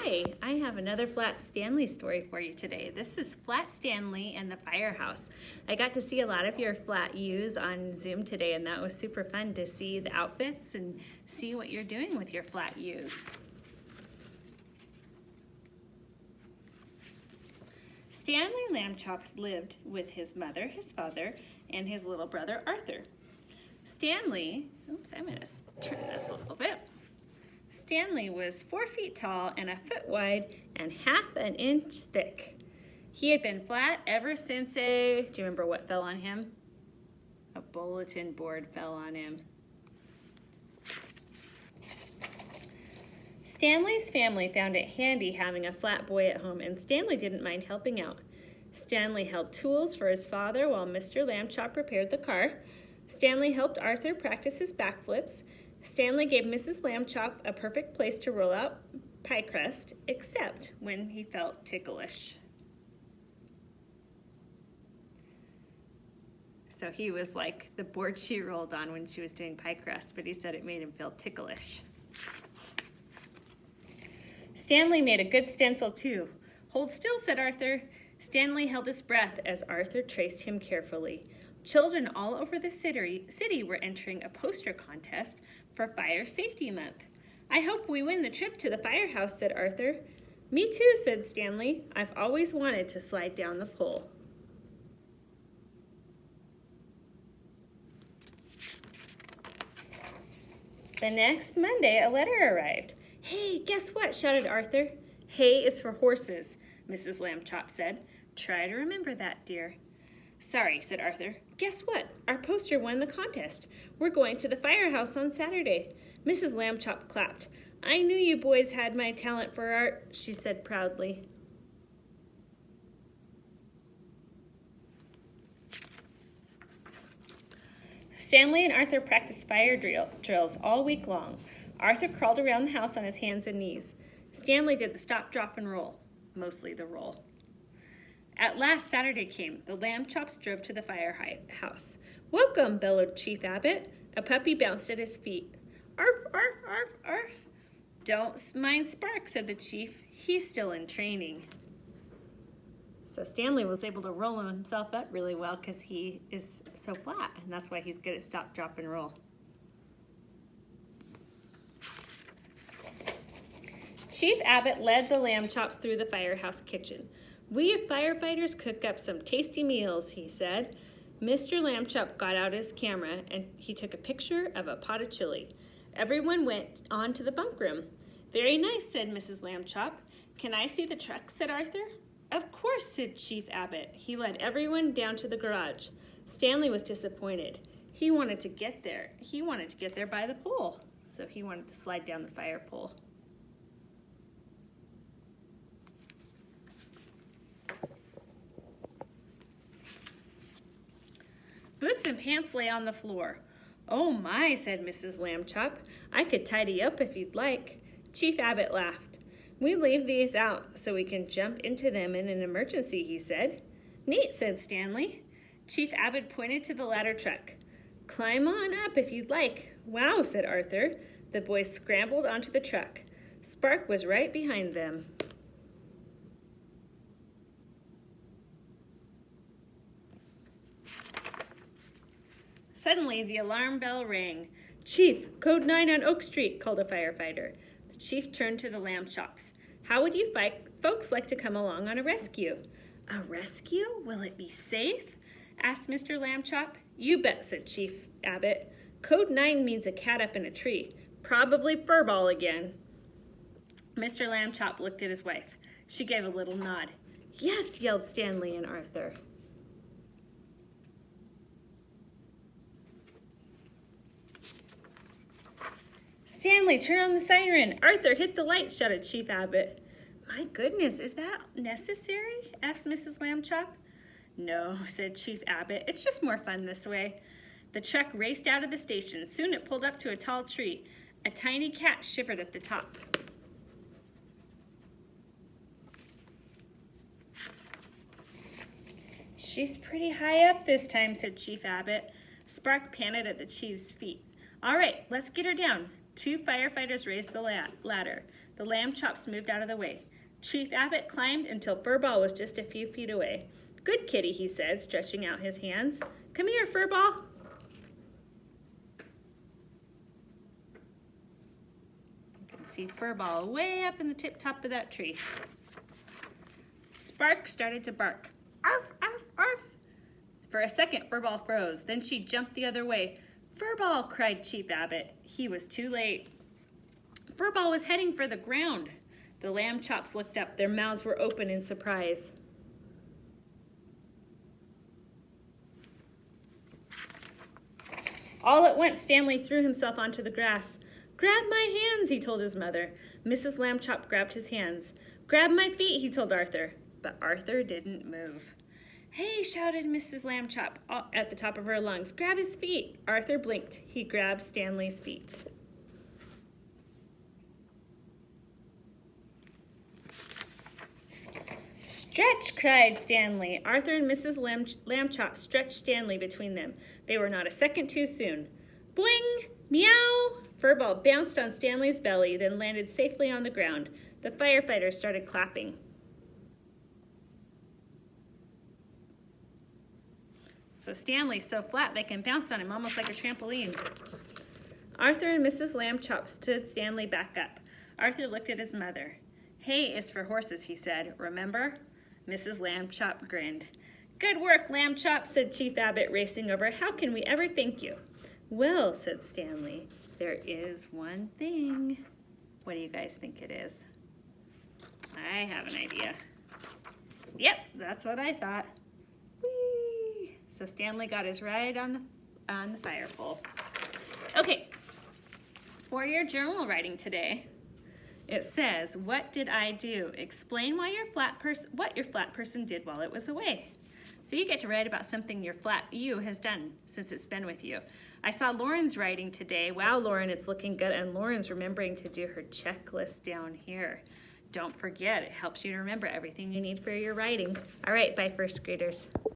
Hi, I have another Flat Stanley story for you today. This is Flat Stanley and the Firehouse. I got to see a lot of your Flat U's on Zoom today, and that was super fun to see the outfits and see what you're doing with your Flat U's. Stanley Lambchop lived with his mother, his father, and his little brother Arthur. Stanley, I'm going to turn this a little bit. Stanley was 4 feet tall and a foot wide and half an inch thick. He had been flat ever since do you remember what fell on him? A bulletin board fell on him. Stanley's family found it handy having a flat boy at home, and Stanley didn't mind helping out. Stanley held tools for his father while Mr. Lambchop repaired the car. Stanley helped Arthur practice his backflips. Stanley gave Mrs. Lambchop a perfect place to roll out pie crust, except when he felt ticklish. So he was like the board she rolled on when she was doing pie crust, but he said it made him feel ticklish. Stanley made a good stencil too. Hold still, said Arthur. Stanley held his breath as Arthur traced him carefully. Children all over the city were entering a poster contest for Fire Safety Month. I hope we win the trip to the firehouse, said Arthur. Me too, said Stanley. I've always wanted to slide down the pole. The next Monday, a letter arrived. Hey, guess what? Shouted Arthur. Hay is for horses, Mrs. Lambchop said. Try to remember that, dear. Sorry, said Arthur. Guess what? Our poster won the contest. We're going to the firehouse on Saturday. Mrs. Lambchop clapped. I knew you boys had my talent for art, she said proudly. Stanley and Arthur practiced fire drills all week long. Arthur crawled around the house on his hands and knees. Stanley did the stop, drop, and roll, mostly the roll. At last Saturday came. The Lambchops drove to the firehouse. Welcome, bellowed Chief Abbott. A puppy bounced at his feet. Arf, arf, arf, arf. Don't mind Spark, said the chief. He's still in training. So Stanley was able to roll himself up really well because he is so flat, and that's why he's good at stop, drop, and roll. Chief Abbott led the Lambchops through the firehouse kitchen. We firefighters cook up some tasty meals, he said. Mr. Lambchop got out his camera and he took a picture of a pot of chili. Everyone went on to the bunk room. Very nice, said Mrs. Lambchop. Can I see the truck, said Arthur. Of course, said Chief Abbott. He led everyone down to the garage. Stanley was disappointed. He wanted to get there. He wanted to get there by the pole, so he wanted to slide down the fire pole. Boots and pants lay on the floor. Oh my, said Mrs. Lambchop. I could tidy up if you'd like. Chief Abbott laughed. We leave these out so we can jump into them in an emergency, he said. Neat, said Stanley. Chief Abbott pointed to the ladder truck. Climb on up if you'd like. Wow, said Arthur. The boys scrambled onto the truck. Spark was right behind them. Suddenly, the alarm bell rang. Chief, code 9 on Oak Street, called a firefighter. The chief turned to the Lambchops. How would you folks like to come along on a rescue? A rescue? Will it be safe? Asked Mr. Lambchop. You bet, said Chief Abbott. Code 9 means a cat up in a tree. Probably furball again. Mr. Lambchop looked at his wife. She gave a little nod. Yes, yelled Stanley and Arthur. Stanley, turn on the siren. Arthur, hit the light, shouted Chief Abbott. My goodness, is that necessary? Asked Mrs. Lambchop. No, said Chief Abbott. It's just more fun this way. The truck raced out of the station. Soon it pulled up to a tall tree. A tiny cat shivered at the top. She's pretty high up this time, said Chief Abbott. Spark panted at the chief's feet. All right, let's get her down. 2 firefighters raised the ladder. The lamb chops moved out of the way. Chief Abbott climbed until Furball was just a few feet away. "Good kitty," he said, stretching out his hands. "Come here, Furball." You can see Furball way up in the top of that tree. Spark started to bark. "Arf, arf, arf." For a second, Furball froze. Then she jumped the other way. "Furball!" cried Chief Abbott. He was too late. Furball was heading for the ground. The lamb chops looked up. Their mouths were open in surprise. All at once, Stanley threw himself onto the grass. "Grab my hands," he told his mother. Mrs. Lamb Chop grabbed his hands. "Grab my feet," he told Arthur. But Arthur didn't move. "Hey," shouted Mrs. Lamb Chop at the top of her lungs. "Grab his feet." Arthur blinked. He grabbed Stanley's feet. "Stretch!" cried Stanley. Arthur and Mrs. Lamb Chop stretched Stanley between them. They were not a second too soon. Boing! Meow! Furball bounced on Stanley's belly, then landed safely on the ground. The firefighters started clapping. So Stanley's so flat they can bounce on him almost like a trampoline. Arthur and Mrs. Lamb Chop stood Stanley back up. Arthur looked at his mother. "Hay is for horses," he said. "Remember?" Mrs. Lamb Chop grinned. "Good work, Lamb Chop," said Chief Abbott, racing over. "How can we ever thank you?" "Well," said Stanley, "there is one thing." What do you guys think it is? I have an idea. Yep, that's what I thought. Whee! So Stanley got his ride on the fire pole. Okay, for your journal writing today, it says, "What did I do? Explain why what your flat person did while it was away." So you get to write about something your flat you has done since it's been with you. I saw Lauren's writing today. Wow, Lauren, it's looking good. And Lauren's remembering to do her checklist down here. Don't forget, it helps you to remember everything you need for your writing. All right, bye, first graders.